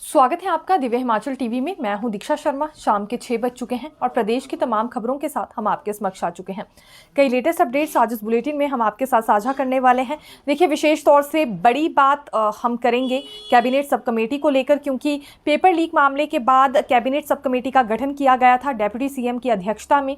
स्वागत है आपका दिव्य हिमाचल टीवी में। मैं हूं दीक्षा शर्मा। शाम के 6 बज चुके हैं और प्रदेश की तमाम खबरों के साथ हम आपके समक्ष आ चुके हैं। कई लेटेस्ट अपडेट्स आज इस बुलेटिन में हम आपके साथ साझा करने वाले हैं। देखिए, विशेष तौर से बड़ी बात हम करेंगे कैबिनेट सब कमेटी को लेकर, क्योंकि पेपर लीक मामले के बाद कैबिनेट सब कमेटी का गठन किया गया था डेप्यूटी सीएम की अध्यक्षता में,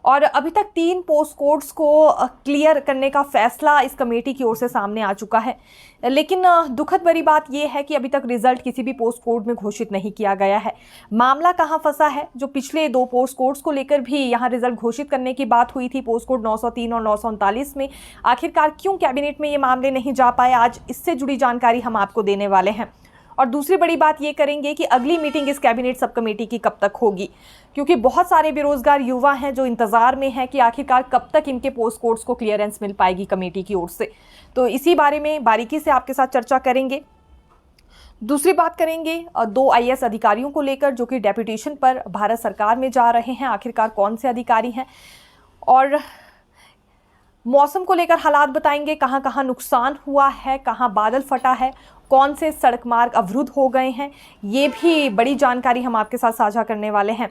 और अभी तक 3 पोस्ट कोड्स को क्लियर करने का फैसला इस कमेटी की ओर से सामने आ चुका है। लेकिन दुखद बड़ी बात यह है कि अभी तक रिजल्ट किसी भी पोस्ट कोड में घोषित नहीं किया गया है। मामला कहां फंसा है? जो पिछले 2 पोस्ट कोड्स को लेकर भी यहां रिजल्ट घोषित करने की बात हुई थी, पोस्ट कोड 903 और 939 में, आखिरकार क्यों कैबिनेट में ये मामले नहीं जा पाए, आज इससे जुड़ी जानकारी हम आपको देने वाले हैं। और दूसरी बड़ी बात ये करेंगे कि अगली मीटिंग इस कैबिनेट सब कमेटी की कब तक होगी, क्योंकि बहुत सारे बेरोजगार युवा हैं जो इंतजार में हैं कि आखिरकार कब तक इनके पोस्ट कोड्स को क्लियरेंस मिल पाएगी कमेटी की ओर से। तो इसी बारे में बारीकी से आपके साथ चर्चा करेंगे। दूसरी बात करेंगे 2 आईएएस अधिकारियों को लेकर जो कि डेप्यूटेशन पर भारत सरकार में जा रहे हैं। आखिरकार कौन से अधिकारी हैं, और मौसम को लेकर हालात बताएंगे, कहां कहां नुकसान हुआ है, कहां बादल फटा है, कौन से सड़क मार्ग अवरुद्ध हो गए हैं, ये भी बड़ी जानकारी हम आपके साथ साझा करने वाले हैं।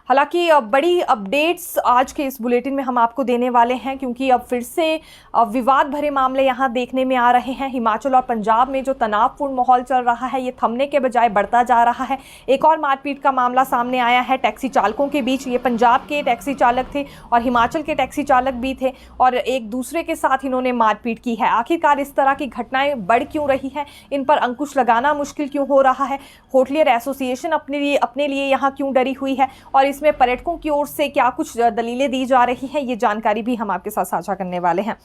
हालांकि बड़ी अपडेट्स आज के इस बुलेटिन में हम आपको देने वाले हैं, क्योंकि अब फिर से विवाद भरे मामले यहाँ देखने में आ रहे हैं। हिमाचल और पंजाब में जो तनावपूर्ण माहौल चल रहा है, ये थमने के बजाय बढ़ता जा रहा है। एक और मारपीट का मामला सामने आया है टैक्सी चालकों के बीच। ये पंजाब के टैक्सी चालक थे और हिमाचल के टैक्सी चालक भी थे, और एक दूसरे के साथ इन्होंने मारपीट की है। आखिरकार इस तरह की घटनाएं बढ़ क्यों रही हैं, इन पर अंकुश लगाना मुश्किल क्यों हो रहा है? होटलियर एसोसिएशन अपने लिए यहाँ क्यों डरी हुई है, और इसमें पर्यटकों की ओर से क्या कुछ दलीलें दी जा रही हैं, ये जानकारी भी हम आपके साथ साझा करने वाले हैं।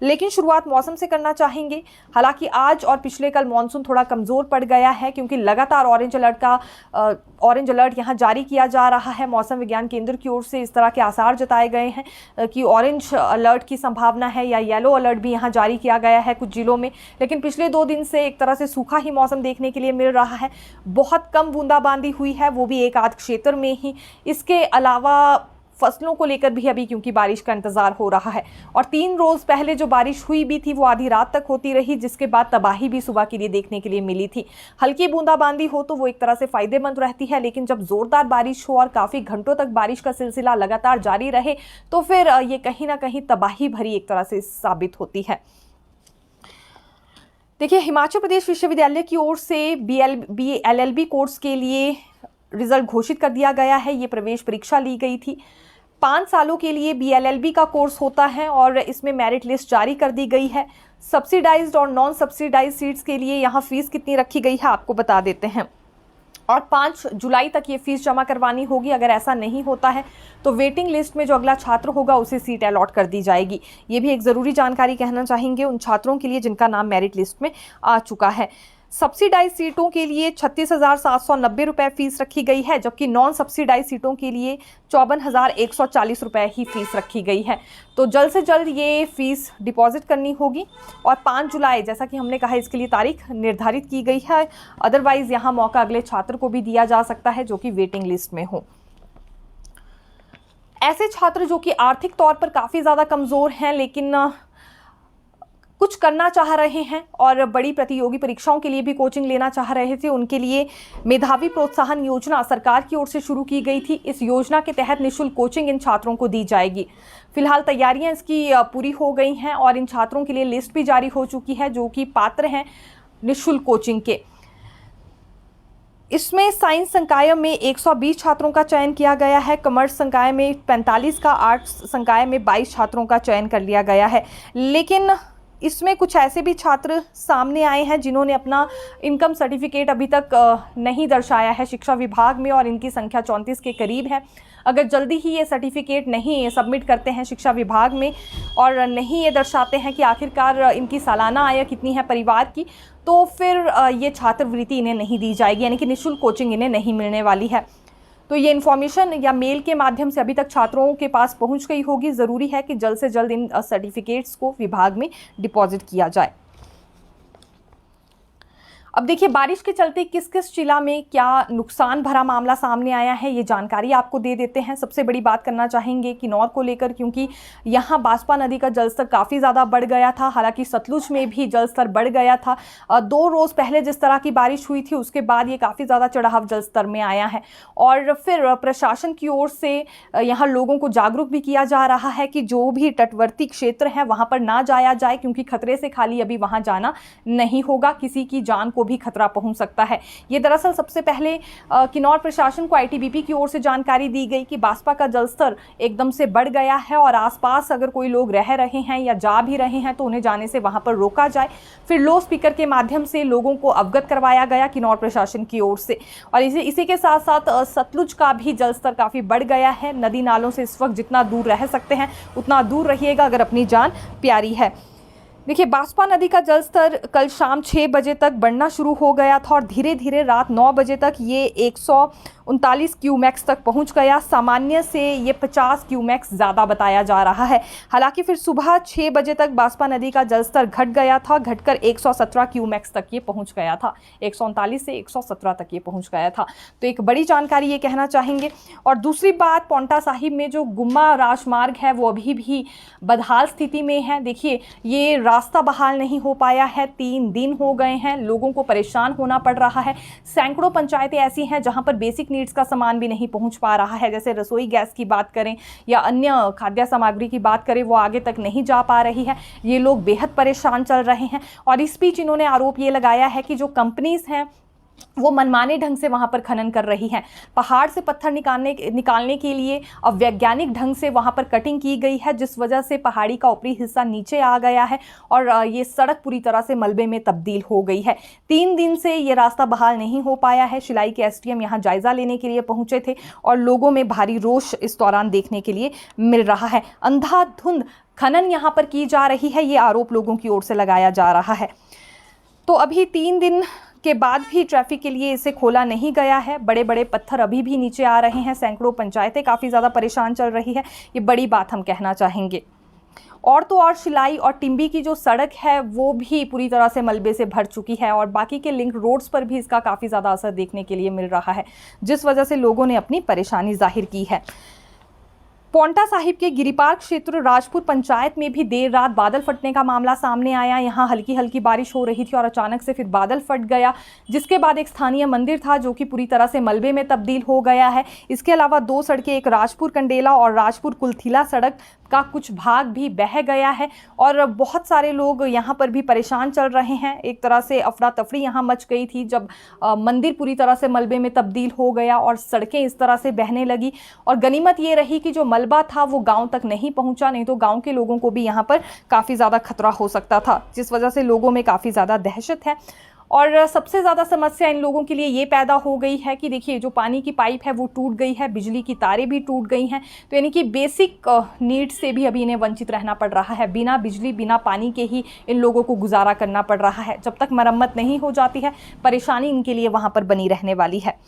लेकिन शुरुआत मौसम से करना चाहेंगे। हालांकि आज और पिछले कल मानसून थोड़ा कमज़ोर पड़ गया है, क्योंकि लगातार ऑरेंज अलर्ट यहाँ जारी किया जा रहा है। मौसम विज्ञान केंद्र की ओर से इस तरह के आसार जताए गए हैं कि ऑरेंज अलर्ट की संभावना है, या येलो अलर्ट भी यहाँ जारी किया गया है कुछ जिलों में। लेकिन पिछले 2 दिन से एक तरह से सूखा ही मौसम देखने के लिए मिल रहा है। बहुत कम बूंदाबांदी हुई है, वो भी एक आध क्षेत्र में ही। इसके अलावा फसलों को लेकर भी अभी क्योंकि बारिश का इंतजार हो रहा है, और 3 रोज पहले जो बारिश हुई भी थी वो आधी रात तक होती रही, जिसके बाद तबाही भी सुबह के लिए देखने के लिए मिली थी। हल्की बूंदाबांदी हो तो वो एक तरह से फायदेमंद रहती है, लेकिन जब जोरदार बारिश हो और काफी घंटों तक बारिश का सिलसिला लगातार जारी रहे, तो फिर ये कहीं ना कहीं तबाही भरी एक तरह से साबित होती है। देखिए, हिमाचल प्रदेश विश्वविद्यालय की ओर से BLLB कोर्स के लिए रिजल्ट घोषित कर दिया गया है। ये प्रवेश परीक्षा ली गई थी। 5 सालों के लिए BLLB का कोर्स होता है, और इसमें मेरिट लिस्ट जारी कर दी गई है। सब्सिडाइज्ड और नॉन सब्सिडाइज्ड सीट्स के लिए यहाँ फीस कितनी रखी गई है आपको बता देते हैं। और 5 जुलाई तक ये फीस जमा करवानी होगी। अगर ऐसा नहीं होता है तो वेटिंग लिस्ट में जो अगला छात्र होगा उसे सीट अलॉट कर दी जाएगी। ये भी एक ज़रूरी जानकारी कहना चाहेंगे उन छात्रों के लिए जिनका नाम मेरिट लिस्ट में आ चुका है। सब्सिडाइज सीटों के लिए 36,790 रुपये फीस रखी गई है, जबकि नॉन सब्सिडाइज सीटों के लिए 54,140 रुपये ही फीस रखी गई है। तो जल्द से जल्द ये फीस डिपॉजिट करनी होगी, और 5 जुलाई जैसा कि हमने कहा इसके लिए तारीख निर्धारित की गई है। अदरवाइज यहाँ मौका अगले छात्र को भी दिया जा सकता है जो कि वेटिंग लिस्ट में हो। ऐसे छात्र जो कि आर्थिक तौर पर काफ़ी ज़्यादा कमज़ोर हैं, लेकिन कुछ करना चाह रहे हैं और बड़ी प्रतियोगी परीक्षाओं के लिए भी कोचिंग लेना चाह रहे थे, उनके लिए मेधावी प्रोत्साहन योजना सरकार की ओर से शुरू की गई थी। इस योजना के तहत निःशुल्क कोचिंग इन छात्रों को दी जाएगी। फिलहाल तैयारियां इसकी पूरी हो गई हैं, और इन छात्रों के लिए लिस्ट भी जारी हो चुकी है जो कि पात्र हैं निःशुल्क कोचिंग के। इसमें साइंस संकाय में 120 छात्रों का चयन किया गया है, कॉमर्स संकाय में 45 का, आर्ट्स संकाय में 22 छात्रों का चयन कर लिया गया है। लेकिन इसमें कुछ ऐसे भी छात्र सामने आए हैं जिन्होंने अपना इनकम सर्टिफिकेट अभी तक नहीं दर्शाया है शिक्षा विभाग में, और इनकी संख्या 34 के करीब है। अगर जल्दी ही ये सर्टिफिकेट नहीं सबमिट करते हैं शिक्षा विभाग में, और नहीं ये दर्शाते हैं कि आखिरकार इनकी सालाना आय कितनी है परिवार की, तो फिर ये छात्रवृत्ति इन्हें नहीं दी जाएगी, यानी कि निःशुल्क कोचिंग इन्हें नहीं मिलने वाली है। तो ये इन्फॉर्मेशन या मेल के माध्यम से अभी तक छात्रों के पास पहुंच गई होगी। ज़रूरी है कि जल्द से जल्द इन सर्टिफिकेट्स को विभाग में डिपॉजिट किया जाए। अब देखिए बारिश के चलते किस किस जिला में क्या नुकसान भरा मामला सामने आया है, ये जानकारी आपको दे देते हैं। सबसे बड़ी बात करना चाहेंगे किन्नौर को लेकर, क्योंकि यहाँ बांसपा नदी का जलस्तर काफ़ी ज़्यादा बढ़ गया था। हालांकि सतलुज में भी जलस्तर बढ़ गया था। 2 रोज़ पहले जिस तरह की बारिश हुई थी उसके बाद ये काफ़ी ज़्यादा चढ़ाव जलस्तर में आया है। और फिर प्रशासन की ओर से यहाँ लोगों को जागरूक भी किया जा रहा है कि जो भी तटवर्ती क्षेत्र हैं वहाँ पर ना जाया जाए, क्योंकि खतरे से खाली अभी वहाँ जाना नहीं होगा, किसी की जान को भी खतरा पहुंच सकता है। ये दरअसल सबसे पहले किन्नौर प्रशासन को आईटीबीपी की ओर से जानकारी दी गई कि बांसपा का जलस्तर एकदम से बढ़ गया है और आसपास अगर कोई लोग रह रहे हैं या जा भी रहे हैं तो उन्हें जाने से वहां पर रोका जाए। फिर लाउड स्पीकर के माध्यम से लोगों को अवगत करवाया गया किन्नौर प्रशासन की ओर से। और इसी के साथ साथ सतलुज का भी जलस्तर काफ़ी बढ़ गया है। नदी नालों से इस वक्त जितना दूर रह सकते हैं उतना दूर रहिएगा अगर अपनी जान प्यारी है। देखिए बांसपा नदी का जलस्तर कल शाम 6 बजे तक बढ़ना शुरू हो गया था और धीरे धीरे रात 9 बजे तक ये 139 क्यूमैक्स तक पहुंच गया। सामान्य से ये 50 क्यूमैक्स ज़्यादा बताया जा रहा है। हालांकि फिर सुबह 6 बजे तक बांसपा नदी का जलस्तर घट गया था, घटकर 117 क्यूमैक्स तक ये पहुंच गया था। 139 से 117 तक ये पहुंच गया था। तो एक बड़ी जानकारी ये कहना चाहेंगे। और दूसरी बात, पांवटा साहिब में जो गुम्मा राजमार्ग है वो अभी भी बदहाल स्थिति में है। देखिए ये रास्ता बहाल नहीं हो पाया है, 3 दिन हो गए हैं, लोगों को परेशान होना पड़ रहा है। सैकड़ों पंचायतें ऐसी हैं जहां पर बेसिक नीड्स का सामान भी नहीं पहुंच पा रहा है। जैसे रसोई गैस की बात करें या अन्य खाद्य सामग्री की बात करें, वो आगे तक नहीं जा पा रही है। ये लोग बेहद परेशान चल रहे हैं। और इस बीच इन्होंने आरोप ये लगाया है कि जो कंपनीज हैं वो मनमाने ढंग से वहां पर खनन कर रही हैं। पहाड़ से पत्थर निकालने के लिए अवैज्ञानिक ढंग से वहां पर कटिंग की गई है, जिस वजह से पहाड़ी का ऊपरी हिस्सा नीचे आ गया है और ये सड़क पूरी तरह से मलबे में तब्दील हो गई है। 3 दिन से ये रास्ता बहाल नहीं हो पाया है। शिलाई के एसडीएम यहाँ जायजा लेने के लिए पहुंचे थे और लोगों में भारी रोष इस दौरान देखने के लिए मिल रहा है। अंधाधुंध खनन यहाँ पर की जा रही है, ये आरोप लोगों की ओर से लगाया जा रहा है। तो अभी 3 दिन के बाद भी ट्रैफिक के लिए इसे खोला नहीं गया है। बड़े बड़े पत्थर अभी भी नीचे आ रहे हैं। सैकड़ों पंचायतें काफ़ी ज़्यादा परेशान चल रही है। ये बड़ी बात हम कहना चाहेंगे। और तो और शिलाई और टिम्बी की जो सड़क है वो भी पूरी तरह से मलबे से भर चुकी है और बाकी के लिंक रोड्स पर भी इसका काफ़ी ज़्यादा असर देखने के लिए मिल रहा है, जिस वजह से लोगों ने अपनी परेशानी जाहिर की है। पांवटा साहिब के गिरिपार क्षेत्र राजपुर पंचायत में भी देर रात बादल फटने का मामला सामने आया। यहां हल्की हल्की बारिश हो रही थी और अचानक से फिर बादल फट गया, जिसके बाद एक स्थानीय मंदिर था जो कि पूरी तरह से मलबे में तब्दील हो गया है। इसके अलावा 2 सड़कें, एक राजपुर कंडेला और राजपुर कुलथीला सड़क का कुछ भाग भी बह गया है और बहुत सारे लोग यहाँ पर भी परेशान चल रहे हैं। एक तरह से अफरा तफरी यहाँ मच गई थी जब मंदिर पूरी तरह से मलबे में तब्दील हो गया और सड़कें इस तरह से बहने लगी। और गनीमत ये रही कि जो मलबा था वो गांव तक नहीं पहुंचा, नहीं तो गांव के लोगों को भी यहाँ पर काफ़ी ज़्यादा खतरा हो सकता था, जिस वजह से लोगों में काफ़ी ज़्यादा दहशत है। और सबसे ज़्यादा समस्या इन लोगों के लिए ये पैदा हो गई है कि देखिए जो पानी की पाइप है वो टूट गई है, बिजली की तारें भी टूट गई हैं। तो यानी कि बेसिक नीड से भी अभी इन्हें वंचित रहना पड़ रहा है। बिना बिजली बिना पानी के ही इन लोगों को गुजारा करना पड़ रहा है। जब तक मरम्मत नहीं हो जाती है परेशानी इनके लिए वहाँ पर बनी रहने वाली है।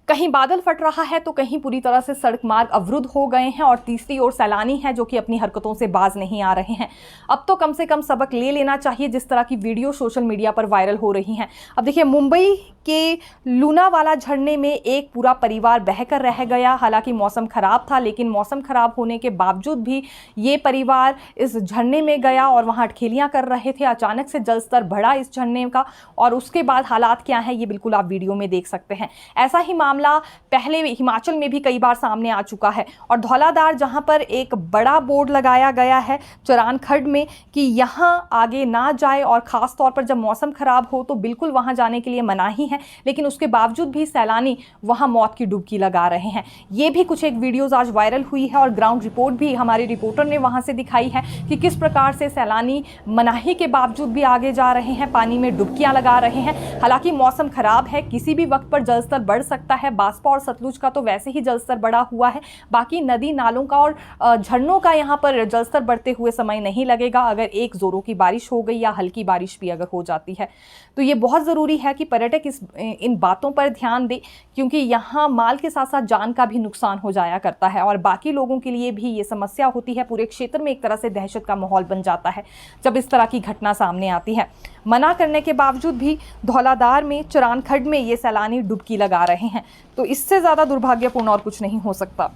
कहीं बादल फट रहा है तो कहीं पूरी तरह से सड़क मार्ग अवरुद्ध हो गए हैं और तीसरी ओर सैलानी हैं जो कि अपनी हरकतों से बाज नहीं आ रहे हैं। अब तो कम से कम सबक ले लेना चाहिए जिस तरह की वीडियो सोशल मीडिया पर वायरल हो रही हैं। अब देखिए मुंबई के लूनावाला झरने में एक पूरा परिवार बहकर रह गया। हालांकि मौसम खराब था, लेकिन मौसम खराब होने के बावजूद भी ये परिवार इस झरने में गया और वहाँ अटखेलियाँ कर रहे थे। अचानक से जलस्तर बढ़ा इस झरने का और उसके बाद हालात क्या हैं ये बिल्कुल आप वीडियो में देख सकते हैं। ऐसा ही मामला पहले हिमाचल में भी कई बार सामने आ चुका है और धौलाधार जहां पर एक बड़ा बोर्ड लगाया गया है चरान खड्ड में कि यहां आगे ना जाए और ख़ास तौर पर जब मौसम ख़राब हो तो बिल्कुल वहां जाने के लिए मनाही है, लेकिन उसके बावजूद भी सैलानी वहां मौत की डुबकी लगा रहे हैं। ये भी कुछ एक वीडियोज़ आज वायरल हुई है और ग्राउंड रिपोर्ट भी हमारे रिपोर्टर ने वहाँ से दिखाई है कि किस प्रकार से सैलानी मनाही के बावजूद भी आगे जा रहे हैं, पानी में डुबकियाँ लगा रहे हैं। हालांकि मौसम ख़राब है, किसी भी वक्त पर जलस्तर बढ़ सकता है, है। बांसपा और सतलुज का तो वैसे ही जलस्तर बढ़ा हुआ है, बाकी नदी नालों का और झरनों का यहाँ पर जलस्तर बढ़ते हुए समय नहीं लगेगा अगर एक जोरों की बारिश हो गई या हल्की बारिश भी अगर हो जाती है। तो ये बहुत ज़रूरी है कि पर्यटक इन बातों पर ध्यान दें, क्योंकि यहाँ माल के साथ साथ जान का भी नुकसान हो जाया करता है और बाकी लोगों के लिए भी ये समस्या होती है। पूरे क्षेत्र में एक तरह से दहशत का माहौल बन जाता है जब इस तरह की घटना सामने आती है। मना करने के बावजूद भी धौलाधार में चरान खड्ड में ये सैलानी डुबकी लगा रहे हैं, तो इससे ज़्यादा दुर्भाग्यपूर्ण और कुछ नहीं हो सकता।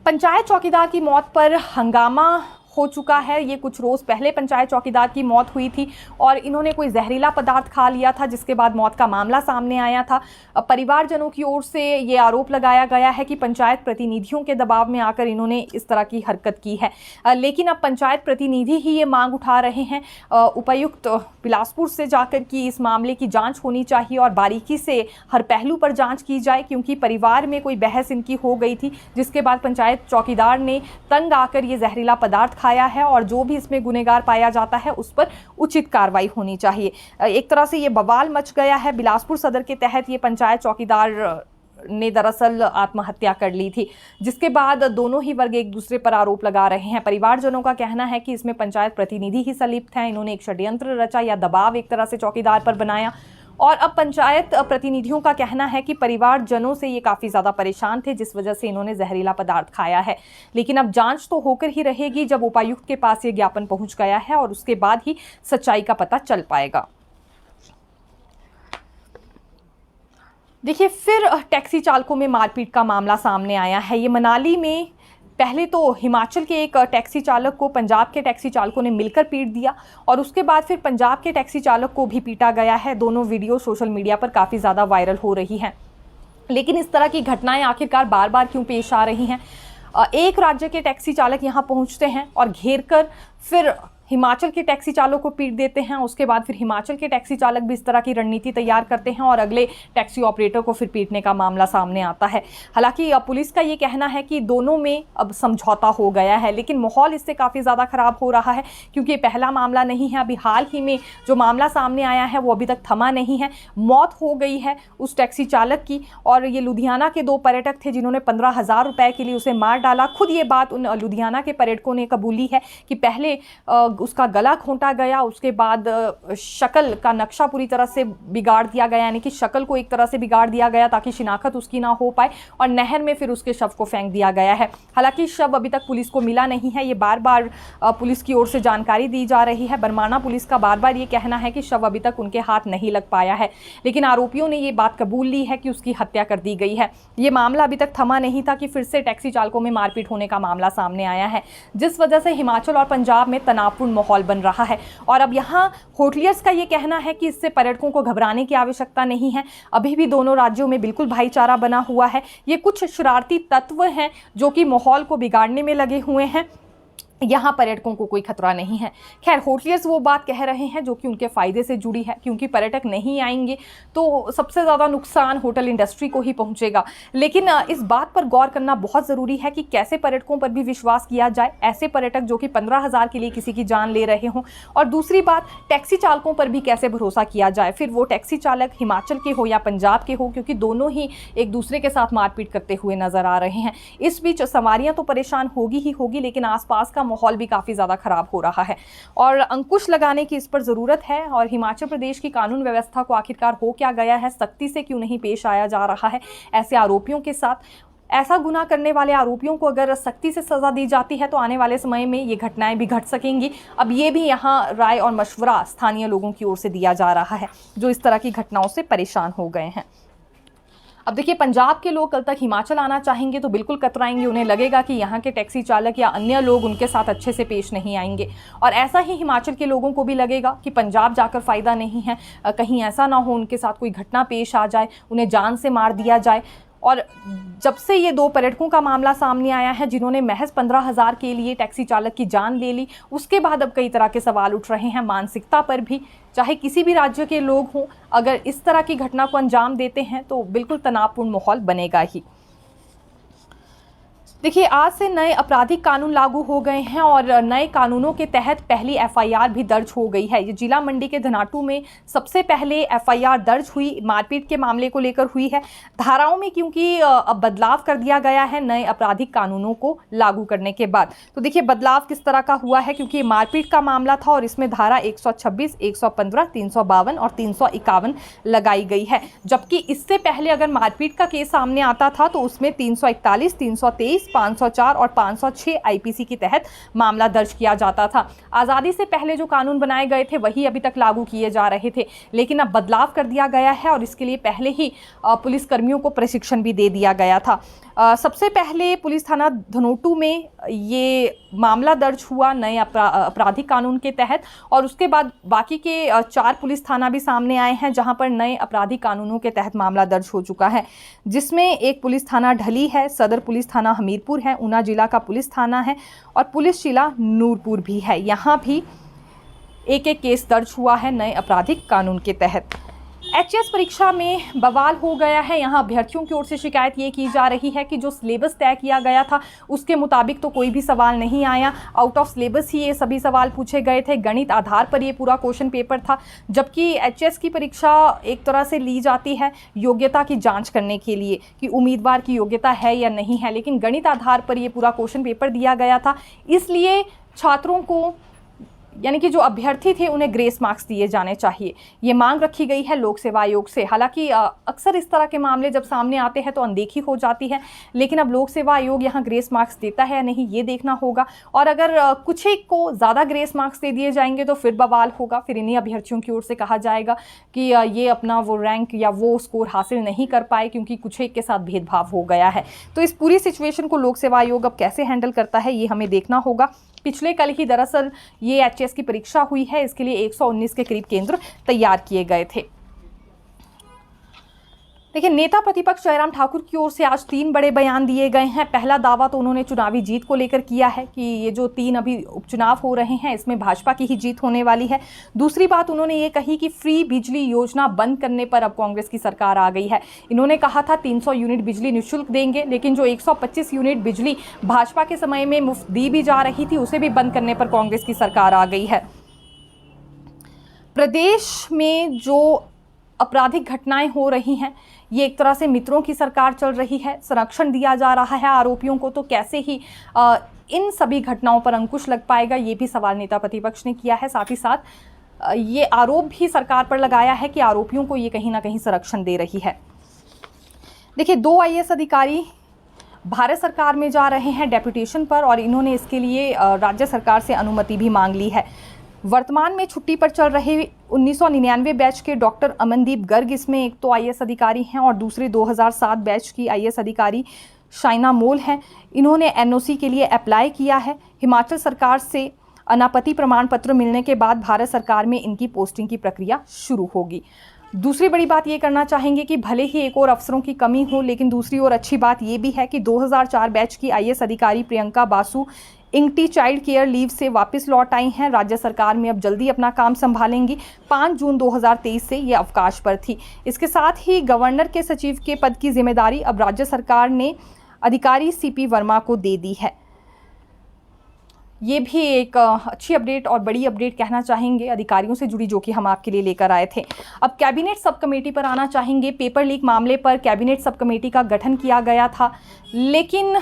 पंचायत चौकीदार की मौत पर हंगामा हो चुका है। ये कुछ रोज़ पहले पंचायत चौकीदार की मौत हुई थी और इन्होंने कोई जहरीला पदार्थ खा लिया था, जिसके बाद मौत का मामला सामने आया था। परिवारजनों की ओर से ये आरोप लगाया गया है कि पंचायत प्रतिनिधियों के दबाव में आकर इन्होंने इस तरह की हरकत की है। लेकिन अब पंचायत प्रतिनिधि ही ये मांग उठा रहे हैं उपायुक्त बिलासपुर से जाकर कि इस मामले की जाँच होनी चाहिए और बारीकी से हर पहलू पर जाँच की जाए, क्योंकि परिवार में कोई बहस इनकी हो गई थी, जिसके बाद पंचायत चौकीदार ने तंग आकर ये जहरीला पदार्थ खाया है और जो भी इसमें गुनहगार पाया जाता है उस पर उचित कार्रवाई होनी चाहिए। एक तरह से ये बवाल मच गया है। बिलासपुर सदर के तहत ये पंचायत चौकीदार ने दरअसल आत्महत्या कर ली थी, जिसके बाद दोनों ही वर्ग एक दूसरे पर आरोप लगा रहे हैं। परिवारजनों का कहना है कि इसमें पंचायत प्रतिनिधि ही संलिप्त हैं, इन्होंने एक षड्यंत्र रचा या दबाव एक तरह से चौकीदार पर बनाया। और अब पंचायत प्रतिनिधियों का कहना है कि परिवारजनों से ये काफ़ी ज़्यादा परेशान थे, जिस वजह से इन्होंने जहरीला पदार्थ खाया है। लेकिन अब जांच तो होकर ही रहेगी जब उपायुक्त के पास ये ज्ञापन पहुंच गया है और उसके बाद ही सच्चाई का पता चल पाएगा। देखिए, फिर टैक्सी चालकों में मारपीट का मामला सामने आया है। ये मनाली में पहले तो हिमाचल के एक टैक्सी चालक को पंजाब के टैक्सी चालकों ने मिलकर पीट दिया और उसके बाद फिर पंजाब के टैक्सी चालक को भी पीटा गया है। दोनों वीडियो सोशल मीडिया पर काफ़ी ज़्यादा वायरल हो रही हैं। लेकिन इस तरह की घटनाएं आखिरकार बार बार क्यों पेश आ रही हैं? एक राज्य के टैक्सी चालक यहाँ पहुँचते हैं और घेरकर फिर हिमाचल के टैक्सी चालक को पीट देते हैं। उसके बाद फिर हिमाचल के टैक्सी चालक भी इस तरह की रणनीति तैयार करते हैं और अगले टैक्सी ऑपरेटर को फिर पीटने का मामला सामने आता है। हालांकि पुलिस का ये कहना है कि दोनों में अब समझौता हो गया है, लेकिन माहौल इससे काफ़ी ज़्यादा ख़राब हो रहा है, क्योंकि ये पहला मामला नहीं है। अभी हाल ही में जो मामला सामने आया है वो अभी तक थमा नहीं है। मौत हो गई है उस टैक्सी चालक की और ये लुधियाना के 2 पर्यटक थे जिन्होंने 15,000 रुपये के लिए उसे मार डाला। खुद ये बात उन लुधियाना के पर्यटकों ने कबूली है कि पहले उसका गला खोंटा गया, उसके बाद शक्ल का नक्शा पूरी तरह से बिगाड़ दिया गया, यानी कि शक्ल को एक तरह से बिगाड़ दिया गया ताकि शिनाख्त उसकी ना हो पाए और नहर में फिर उसके शव को फेंक दिया गया है। हालांकि शव अभी तक पुलिस को मिला नहीं है। ये बार बार पुलिस की ओर से जानकारी दी जा रही है। बरमाना पुलिस का बार बार ये कहना है कि शव अभी तक उनके हाथ नहीं लग पाया है, लेकिन आरोपियों ने ये बात कबूल ली है कि उसकी हत्या कर दी गई है। ये मामला अभी तक थमा नहीं था कि फिर से टैक्सी चालकों में मारपीट होने का मामला सामने आया है, जिस वजह से हिमाचल और पंजाब में तनावपूर्ण माहौल बन रहा है। और अब यहाँ होटलियर्स का ये कहना है कि इससे पर्यटकों को घबराने की आवश्यकता नहीं है। अभी भी दोनों राज्यों में बिल्कुल भाईचारा बना हुआ है। ये कुछ शरारती तत्व हैं जो कि माहौल को बिगाड़ने में लगे हुए हैं। यहाँ पर्यटकों को कोई खतरा नहीं है। खैर, होटलियर्स वो बात कह रहे हैं जो कि उनके फ़ायदे से जुड़ी है, क्योंकि पर्यटक नहीं आएंगे तो सबसे ज़्यादा नुकसान होटल इंडस्ट्री को ही पहुँचेगा। लेकिन इस बात पर गौर करना बहुत ज़रूरी है कि कैसे पर्यटकों पर भी विश्वास किया जाए, ऐसे पर्यटक जो कि 15,000 के लिए किसी की जान ले रहे हों। और दूसरी बात, टैक्सी चालकों पर भी कैसे भरोसा किया जाए, फिर वो टैक्सी चालक हिमाचल के हो या पंजाब के हो, क्योंकि दोनों ही एक दूसरे के साथ मारपीट करते हुए नज़र आ रहे हैं। इस बीच सवारियाँ तो परेशान होगी ही होगी, लेकिन आसपास का माहौल भी काफ़ी ज़्यादा ख़राब हो रहा है और अंकुश लगाने की इस पर ज़रूरत है। और हिमाचल प्रदेश की कानून व्यवस्था को आखिरकार हो क्या गया है, सख्ती से क्यों नहीं पेश आया जा रहा है ऐसे आरोपियों के साथ? ऐसा गुनाह करने वाले आरोपियों को अगर सख्ती से सज़ा दी जाती है तो आने वाले समय में ये घटनाएं भी घट सकेंगी। अब ये भी यहाँ राय और मशवरा स्थानीय लोगों की ओर से दिया जा रहा है जो इस तरह की घटनाओं से परेशान हो गए हैं। अब देखिए, पंजाब के लोग कल तक हिमाचल आना चाहेंगे तो बिल्कुल कतराएंगे। उन्हें लगेगा कि यहाँ के टैक्सी चालक या अन्य लोग उनके साथ अच्छे से पेश नहीं आएंगे, और ऐसा ही हिमाचल के लोगों को भी लगेगा कि पंजाब जाकर फ़ायदा नहीं है, कहीं ऐसा ना हो उनके साथ कोई घटना पेश आ जाए, उन्हें जान से मार दिया जाए। और जब से ये 2 पर्यटकों का मामला सामने आया है जिन्होंने महज 15,000 के लिए टैक्सी चालक की जान ले ली, उसके बाद अब कई तरह के सवाल उठ रहे हैं मानसिकता पर भी। चाहे किसी भी राज्य के लोग हों, अगर इस तरह की घटना को अंजाम देते हैं तो बिल्कुल तनावपूर्ण माहौल बनेगा ही। देखिए, आज से नए आपराधिक कानून लागू हो गए हैं और नए कानूनों के तहत पहली एफआईआर भी दर्ज हो गई है। ये जिला मंडी के धनाटू में सबसे पहले एफआईआर दर्ज हुई, मारपीट के मामले को लेकर हुई है। धाराओं में क्योंकि अब बदलाव कर दिया गया है नए आपराधिक कानूनों को लागू करने के बाद। तो देखिए बदलाव किस तरह का हुआ है, क्योंकि मारपीट का मामला था और इसमें धारा 126, 115, 352 और 351 लगाई गई है। जबकि इससे पहले अगर मारपीट का केस सामने आता था तो उसमें 341, 323, 504 और 506 आईपीसी के तहत मामला दर्ज किया जाता था। आज़ादी से पहले जो कानून बनाए गए थे वही अभी तक लागू किए जा रहे थे, लेकिन अब बदलाव कर दिया गया है और इसके लिए पहले ही पुलिस कर्मियों को प्रशिक्षण भी दे दिया गया था। सबसे पहले पुलिस थाना धनोटू में ये मामला दर्ज हुआ नए आपराधिक कानून के तहत और उसके बाद बाकी के 4 पुलिस थाना भी सामने आए हैं जहां पर नए आपराधिक कानूनों के तहत मामला दर्ज हो चुका है, जिसमें एक पुलिस थाना ढली है, सदर पुलिस थाना हमीरपुर है, ऊना जिला का पुलिस थाना है और पुलिस जिला नूरपुर भी है। यहाँ भी एक केस दर्ज हुआ है नए आपराधिक कानून के तहत। एचएस परीक्षा में बवाल हो गया है। यहाँ अभ्यर्थियों की ओर से शिकायत ये की जा रही है कि जो सिलेबस तय किया गया था उसके मुताबिक तो कोई भी सवाल नहीं आया, आउट ऑफ सिलेबस ही ये सभी सवाल पूछे गए थे, गणित आधार पर ये पूरा क्वेश्चन पेपर था। जबकि एचएस की परीक्षा एक तरह से ली जाती है योग्यता की जाँच करने के लिए कि उम्मीदवार की योग्यता है या नहीं है, लेकिन गणित आधार पर ये पूरा क्वेश्चन पेपर दिया गया था, इसलिए छात्रों को यानी कि जो अभ्यर्थी थे उन्हें ग्रेस मार्क्स दिए जाने चाहिए, ये मांग रखी गई है लोक सेवा आयोग से। हालांकि अक्सर इस तरह के मामले जब सामने आते हैं तो अनदेखी हो जाती है, लेकिन अब लोक सेवा आयोग यहाँ ग्रेस मार्क्स देता है या नहीं ये देखना होगा। और अगर कुछ एक को ज़्यादा ग्रेस मार्क्स दे दिए जाएंगे तो फिर बवाल होगा, फिर इन्हीं अभ्यर्थियों की ओर से कहा जाएगा कि ये अपना वो रैंक या वो स्कोर हासिल नहीं कर पाए क्योंकि कुछ एक के साथ भेदभाव हो गया है। तो इस पूरी सिचुएशन को लोक सेवा आयोग अब कैसे हैंडल करता है ये हमें देखना होगा। पिछले कल ही दरअसल ये एचएस की परीक्षा हुई है, इसके लिए 119 के करीब केंद्र तैयार किए गए थे। देखिए, नेता प्रतिपक्ष जयराम ठाकुर की ओर से आज 3 बड़े बयान दिए गए हैं। पहला दावा तो उन्होंने चुनावी जीत को लेकर किया है कि ये जो 3 अभी उपचुनाव हो रहे हैं इसमें भाजपा की ही जीत होने वाली है। दूसरी बात उन्होंने ये कही कि फ्री बिजली योजना बंद करने पर अब कांग्रेस की सरकार आ गई है। इन्होंने कहा था 300 यूनिट बिजली निःशुल्क देंगे, लेकिन जो 125 यूनिट बिजली भाजपा के समय में मुफ्त दी भी जा रही थी उसे भी बंद करने पर कांग्रेस की सरकार आ गई है। प्रदेश में जो आपराधिक घटनाएं हो रही हैं ये एक तरह से मित्रों की सरकार चल रही है, संरक्षण दिया जा रहा है आरोपियों को, तो कैसे ही इन सभी घटनाओं पर अंकुश लग पाएगा ये भी सवाल नेता प्रतिपक्ष ने किया है। साथ ही साथ ये आरोप भी सरकार पर लगाया है कि आरोपियों को ये कहीं ना कहीं संरक्षण दे रही है। देखिए, 2 आईएएस अधिकारी भारत सरकार में जा रहे हैं डेपुटेशन पर और इन्होंने इसके लिए राज्य सरकार से अनुमति भी मांग ली है। वर्तमान में छुट्टी पर चल रहे 1999 बैच के डॉक्टर अमनदीप गर्ग इसमें एक तो आईएएस अधिकारी हैं और दूसरे 2007 बैच की आईएएस अधिकारी शाइना मोल हैं। इन्होंने एनओसी के लिए अप्लाई किया है। हिमाचल सरकार से अनापत्ति प्रमाण पत्र मिलने के बाद भारत सरकार में इनकी पोस्टिंग की प्रक्रिया शुरू होगी। दूसरी बड़ी बात ये करना चाहेंगे कि भले ही एक और अफसरों की कमी हो, लेकिन दूसरी ओर अच्छी बात ये भी है कि 2004 बैच की आईएएस अधिकारी Priyanka Basu Ingty child care leave से वापस लौट आई हैं। राज्य सरकार में अब जल्दी अपना काम संभालेंगी। 5 जून 2023 से ये अवकाश पर थी। इसके साथ ही गवर्नर के सचिव के पद की जिम्मेदारी अब राज्य सरकार ने अधिकारी सीपी वर्मा को दे दी है। ये भी एक अच्छी अपडेट और बड़ी अपडेट कहना चाहेंगे अधिकारियों से जुड़ी, जो कि हम आपके लिए लेकर आए थे। अब कैबिनेट सब कमेटी पर आना चाहेंगे। पेपर लीक मामले पर कैबिनेट सब कमेटी का गठन किया गया था, लेकिन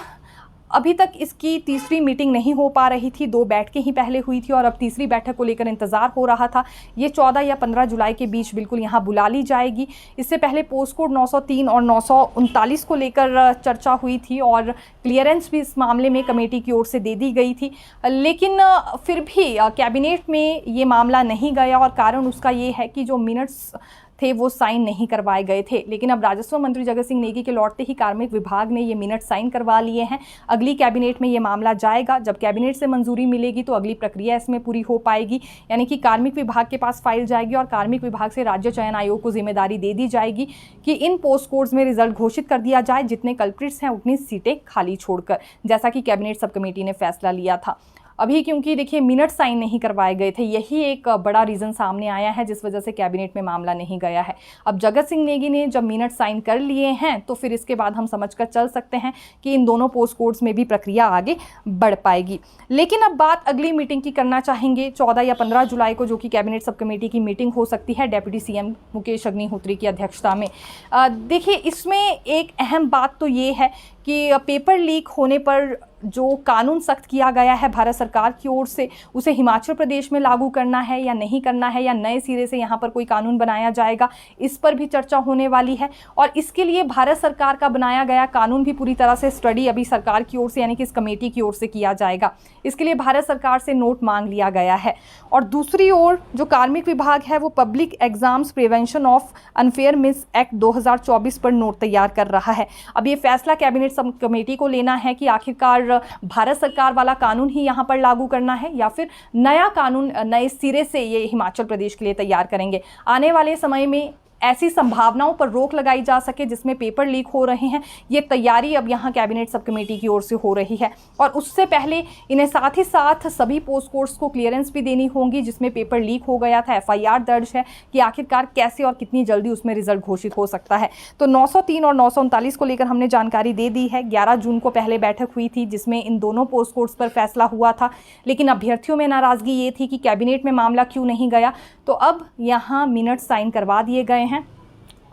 अभी तक इसकी तीसरी मीटिंग नहीं हो पा रही थी। 2 बैठकें ही पहले हुई थी और अब तीसरी बैठक को लेकर इंतजार हो रहा था। ये 14 या 15 जुलाई के बीच बिल्कुल यहाँ बुला ली जाएगी। इससे पहले पोस्ट कोड 903 और 939 को लेकर चर्चा हुई थी और क्लियरेंस भी इस मामले में कमेटी की ओर से दे दी गई थी, लेकिन फिर भी कैबिनेट में ये मामला नहीं गया और कारण उसका ये है कि जो मिनट्स थे वो साइन नहीं करवाए गए थे। लेकिन अब राजस्व मंत्री जगत सिंह नेगी के लौटते ही कार्मिक विभाग ने ये मिनट साइन करवा लिए हैं। अगली कैबिनेट में ये मामला जाएगा। जब कैबिनेट से मंजूरी मिलेगी तो अगली प्रक्रिया इसमें पूरी हो पाएगी, यानी कि कार्मिक विभाग के पास फाइल जाएगी और कार्मिक विभाग से राज्य चयन आयोग को जिम्मेदारी दे दी जाएगी कि इन पोस्ट कोड्स में रिजल्ट घोषित कर दिया जाए, जितने कल्प्रिट्स हैं उतनी सीटें खाली छोड़कर, जैसा कि कैबिनेट सब कमेटी ने फैसला लिया था। अभी क्योंकि देखिए मिनट साइन नहीं करवाए गए थे, यही एक बड़ा रीज़न सामने आया है जिस वजह से कैबिनेट में मामला नहीं गया है। अब जगत सिंह नेगी ने जब मिनट साइन कर लिए हैं तो फिर इसके बाद हम समझकर चल सकते हैं कि इन दोनों पोस्ट कोड्स में भी प्रक्रिया आगे बढ़ पाएगी। लेकिन अब बात अगली मीटिंग की करना चाहेंगे 14 या 15 जुलाई को, जो कि कैबिनेट सब कमेटी की मीटिंग हो सकती है डेप्यूटी सीएम मुकेश अग्निहोत्री की अध्यक्षता में। देखिए इसमें एक अहम बात तो ये है कि पेपर लीक होने पर जो कानून सख्त किया गया है भारत सरकार की ओर से, उसे हिमाचल प्रदेश में लागू करना है या नहीं करना है, या नए सिरे से यहाँ पर कोई कानून बनाया जाएगा, इस पर भी चर्चा होने वाली है। और इसके लिए भारत सरकार का बनाया गया कानून भी पूरी तरह से स्टडी अभी सरकार की ओर से यानी कि इस कमेटी की ओर से किया जाएगा। इसके लिए भारत सरकार से नोट मांग लिया गया है। और दूसरी ओर जो कार्मिक विभाग है वो public exams prevention of unfair miss act 2024 पर नोट तैयार कर रहा है। अब ये फैसला कैबिनेट सब कमेटी को लेना है कि आखिरकार भारत सरकार वाला कानून ही यहाँ पर लागू करना है या फिर नया कानून नए सिरे से ये हिमाचल प्रदेश के लिए तैयार करेंगे। आने वाले समय में ऐसी संभावनाओं पर रोक लगाई जा सके जिसमें पेपर लीक हो रहे हैं, ये तैयारी अब यहाँ कैबिनेट सब कमेटी की ओर से हो रही है। और उससे पहले इन्हें साथ ही साथ सभी पोस्ट कोड्स को क्लियरेंस भी देनी होंगी जिसमें पेपर लीक हो गया था। FIR दर्ज है कि आखिरकार कैसे और कितनी जल्दी उसमें रिजल्ट घोषित हो सकता है। तो 903 और 939 को लेकर हमने जानकारी दे दी है। 11 जून को पहले बैठक हुई थी जिसमें इन दोनों पोस्ट कोड्स पर फैसला हुआ था, लेकिन अभ्यर्थियों में नाराजगी ये थी कि कैबिनेट में मामला क्यों नहीं गया। तो अब यहाँ मिनट साइन करवा दिए गए हैं।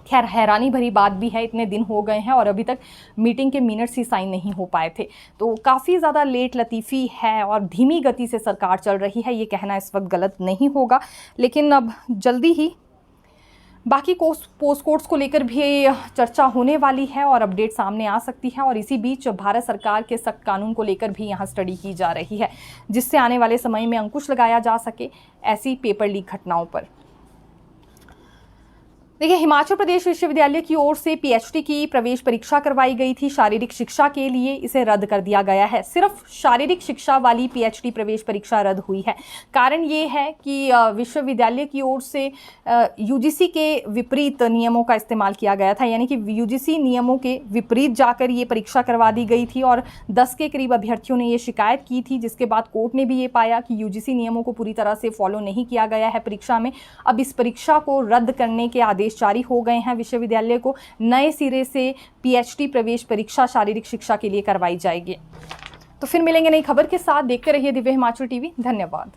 खैर हैरानी भरी बात भी है, इतने दिन हो गए हैं और अभी तक मीटिंग के मिनट्स ही साइन नहीं हो पाए थे। तो काफ़ी ज़्यादा लेट लतीफ़ी है और धीमी गति से सरकार चल रही है, ये कहना इस वक्त गलत नहीं होगा। लेकिन अब जल्दी ही बाकी पोस्ट कोड्स को लेकर भी चर्चा होने वाली है और अपडेट सामने आ सकती है। और इसी बीच भारत सरकार के सख्त कानून को लेकर भी यहाँ स्टडी की जा रही है जिससे आने वाले समय में अंकुश लगाया जा सके ऐसी पेपर लीक घटनाओं पर। देखिए हिमाचल प्रदेश विश्वविद्यालय की ओर से PhD की प्रवेश परीक्षा करवाई गई थी शारीरिक शिक्षा के लिए, इसे रद्द कर दिया गया है। सिर्फ शारीरिक शिक्षा वाली PhD प्रवेश परीक्षा रद्द हुई है। कारण ये है कि विश्वविद्यालय की ओर से UGC के विपरीत नियमों का इस्तेमाल किया गया था, यानी कि UGC नियमों के विपरीत जाकर ये परीक्षा करवा दी गई थी और 10 के करीब अभ्यर्थियों ने ये शिकायत की थी, जिसके बाद कोर्ट ने भी ये पाया कि UGC नियमों को पूरी तरह से फॉलो नहीं किया गया है परीक्षा में। अब इस परीक्षा को रद्द करने के आदेश जारी हो गए हैं। विश्वविद्यालय को नए सिरे से PhD प्रवेश परीक्षा शारीरिक शिक्षा के लिए करवाई जाएगी। तो फिर मिलेंगे नई खबर के साथ, देखते रहिए दिव्य हिमाचल टीवी। धन्यवाद।